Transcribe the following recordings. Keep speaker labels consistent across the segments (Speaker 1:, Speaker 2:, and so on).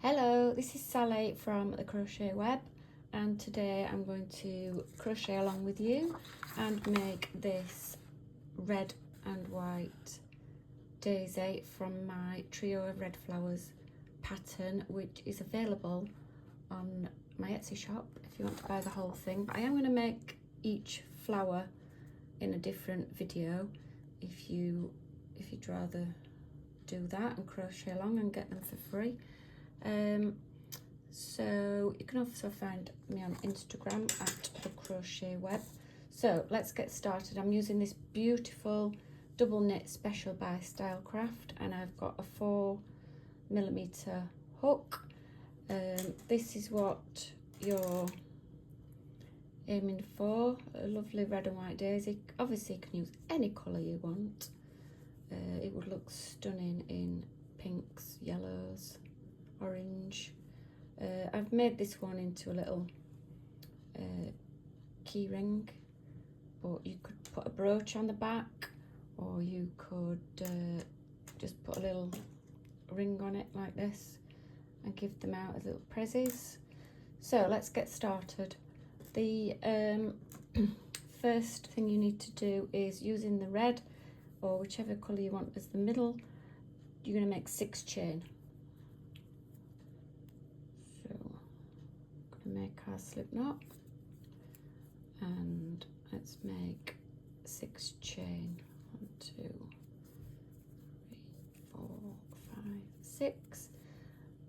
Speaker 1: Hello, this is Sally from the Crochet Web, and today I'm going to crochet along with you and make this red and white daisy from my trio of red flowers pattern, which is available on my Etsy shop if you want to buy the whole thing. But I am going to make each flower in a different video if you'd rather do that and crochet along and get them for free. So you can also find me on Instagram at the Crochet Web. So let's get started. I'm using this beautiful double knit special by Stylecraft, and I've got a 4mm hook. This is what you're aiming for, a lovely red and white daisy. Obviously you can use any colour you want. It would look stunning in pinks, yellows, orange. I've made this one into a little key ring, but you could put a brooch on the back, or you could just put a little ring on it like this and give them out as little prezzies. So let's get started. The first thing you need to do is, using the red or whichever colour you want as the middle, you're going to make 6 chain. So I'm going to make our slip knot, and let's make 6 chain. 1, 2, 3, 4, 5, 6.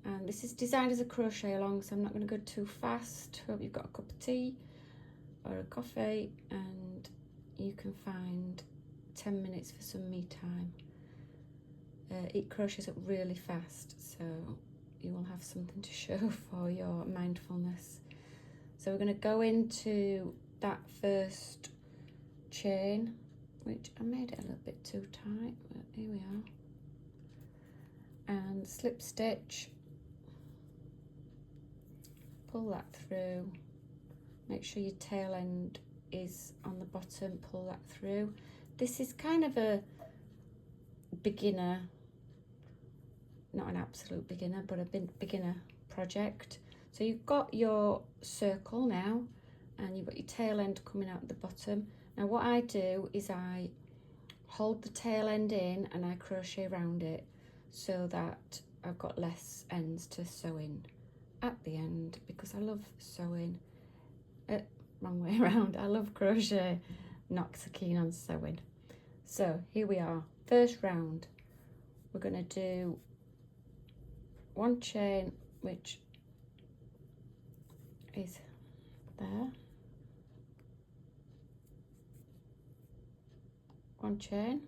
Speaker 1: And this is designed as a crochet along, so I'm not going to go too fast. Hope you've got a cup of tea or a coffee and you can find 10 minutes for some me time. It crochets up really fast, so you will have something to show for your mindfulness. So we're going to go into that first chain, which I made it a little bit too tight, but here we are, and slip stitch, pull that through, make sure your tail end is on the bottom, pull that through. This is kind of a beginner, not an absolute beginner, but a beginner project. So you've got your circle now, and you've got your tail end coming out at the bottom. Now what I do is I hold the tail end in and I crochet around it so that I've got less ends to sew in at the end, because I love sewing. Wrong way around, I love crochet, not so keen on sewing. So here we are, first round. We're going to do 1 chain, which is there, 1 chain,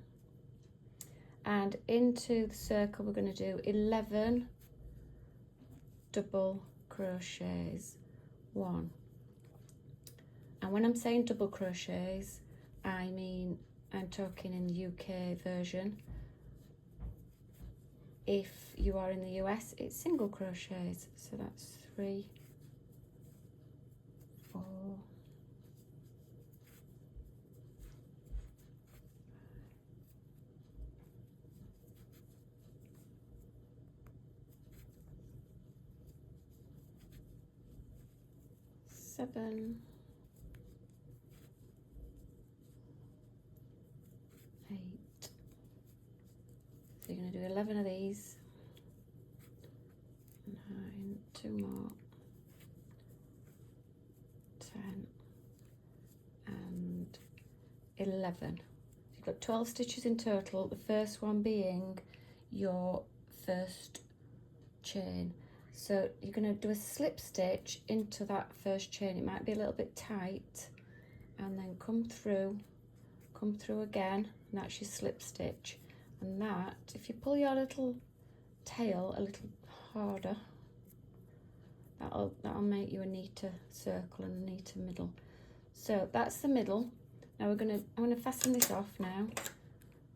Speaker 1: and into the circle we're going to do 11 double crochets. 1. And when I'm saying double crochets, I mean I'm talking in the UK version. If you are in the US, it's single crochets. So that's 3, 4, 7, 8. So you're going to do 11 of these, 9, 2 more, 10, and 11. So you've got 12 stitches in total, the first one being your first chain. So you're going to do a slip stitch into that first chain. It might be a little bit tight, and then come through again, and that's your slip stitch. And that, if you pull your little tail a little harder, that'll make you a neater circle and a neater middle. So that's the middle. Now I'm gonna fasten this off now.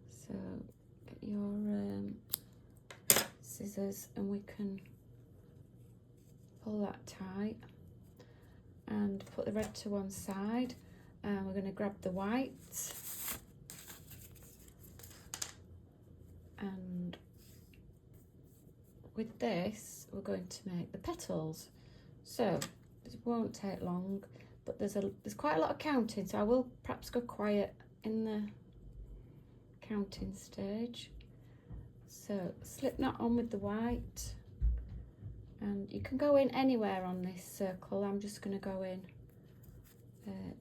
Speaker 1: So get your scissors, and we can pull that tight and put the red to one side, and we're going to grab the white and with this we're going to make the petals. So it won't take long, but there's quite a lot of counting, so I will perhaps go quiet in the counting stage. So slip knot on with the white, and you can go in anywhere on this circle. I'm just going to go in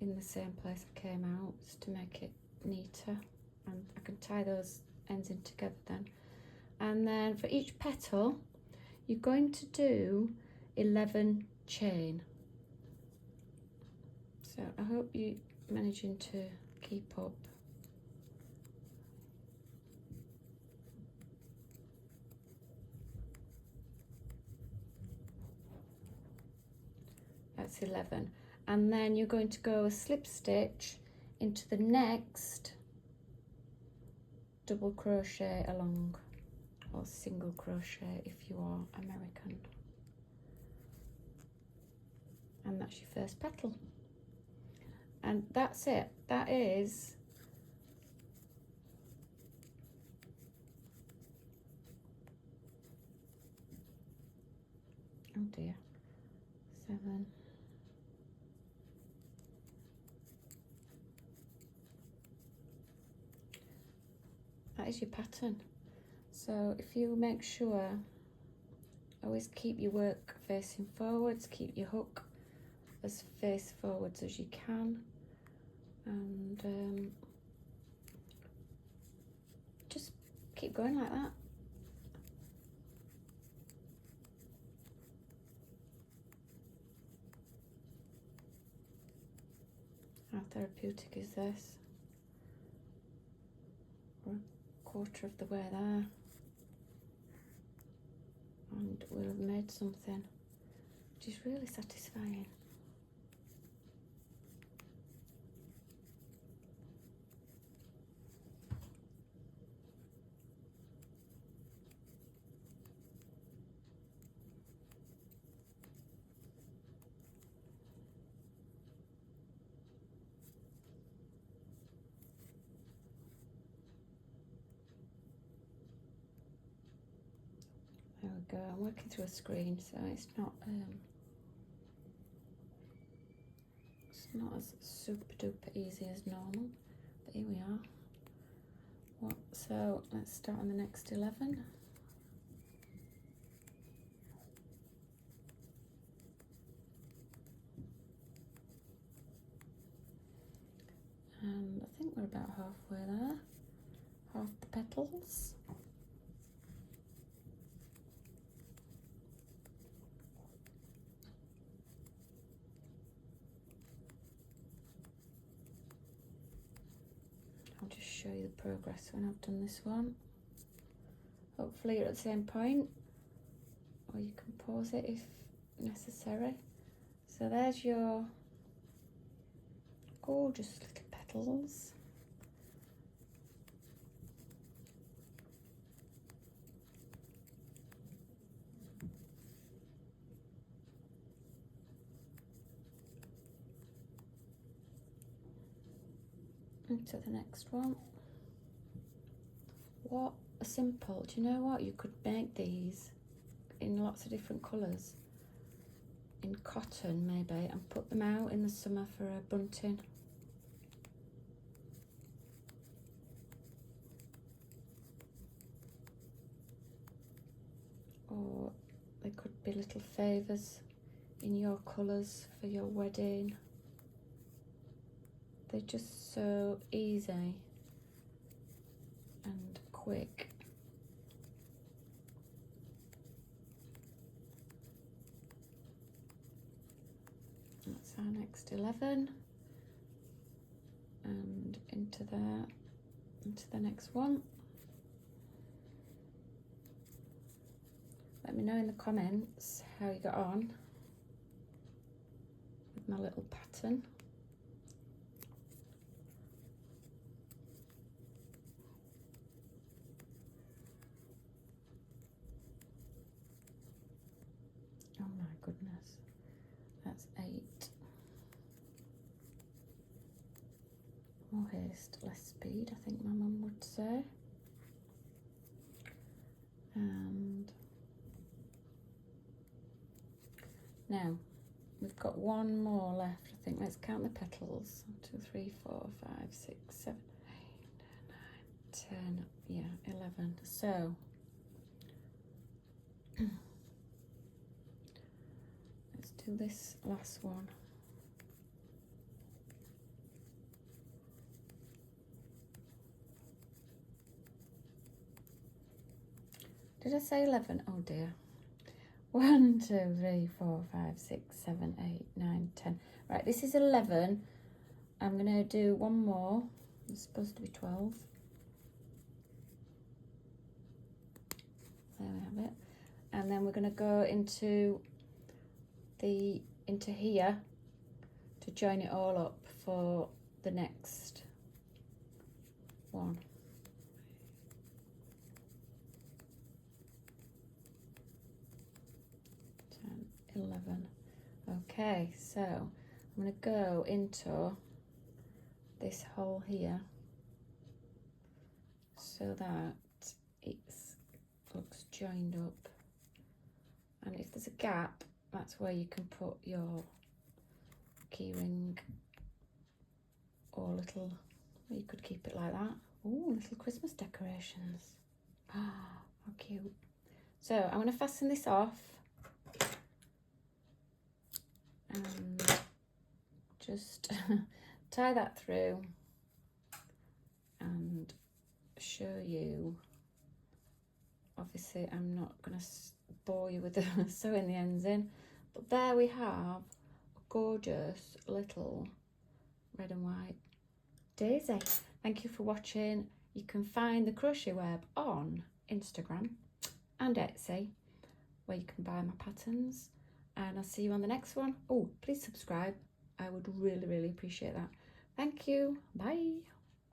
Speaker 1: the same place I came out, just to make it neater, and I can tie those ends in together then. And then for each petal you're going to do 11 chain. So I hope you're managing to keep up. That's 11. And then you're going to go a slip stitch into the next double crochet along, or single crochet if you are American. And that's your first petal. And that's it. That is oh dear, 7. That is your pattern. So if you make sure, always keep your work facing forwards, keep your hook as face forwards as you can, and just keep going like that. How therapeutic is this? We're a quarter of the way there, and we'll have made something which is really satisfying. There we go. I'm working through a screen, so it's not as super duper easy as normal, but here we are. So let's start on the next 11. And I think we're about halfway there, half the petals. I'll just show you the progress when I've done this one. Hopefully you're at the same point, or you can pause it if necessary. So there's your gorgeous little petals. Into the next one. What a simple, do you know what? You could make these in lots of different colours, in cotton maybe, and put them out in the summer for a bunting. Or they could be little favours in your colours for your wedding. They're just so easy and quick. That's our next 11, and into there, into the next one. Let me know in the comments how you got on with my little pattern. Oh my goodness, that's 8. More haste, less speed, I think my mum would say. And Now, we've got one more left, I think. Let's count the petals. 1, 2, 3, 4, 5, 6, 7, 8, 9, 10, yeah, 11. So, let's do this last one. Did I say 11? Oh dear. 1, 2, 3, 4, 5, 6, 7, 8, 9, 10. Right, this is 11. I'm going to do one more. It's supposed to be 12. There we have it. And then we're going to go into here to join it all up for the next one. 11. Okay, so I'm going to go into this hole here so that it looks joined up, and if there's a gap, that's where you can put your keyring or little, you could keep it like that. Oh, little Christmas decorations. Ah, how cute. So I'm going to fasten this off and just tie that through and show you. Obviously I'm not going to bore you with the sewing the ends in, but there we have a gorgeous little red and white daisy. Thank you for watching. You can find the Crochet Web on Instagram and Etsy, where you can buy my patterns, and I'll see you on the next one. Oh, please subscribe. I would really appreciate that. Thank you. Bye.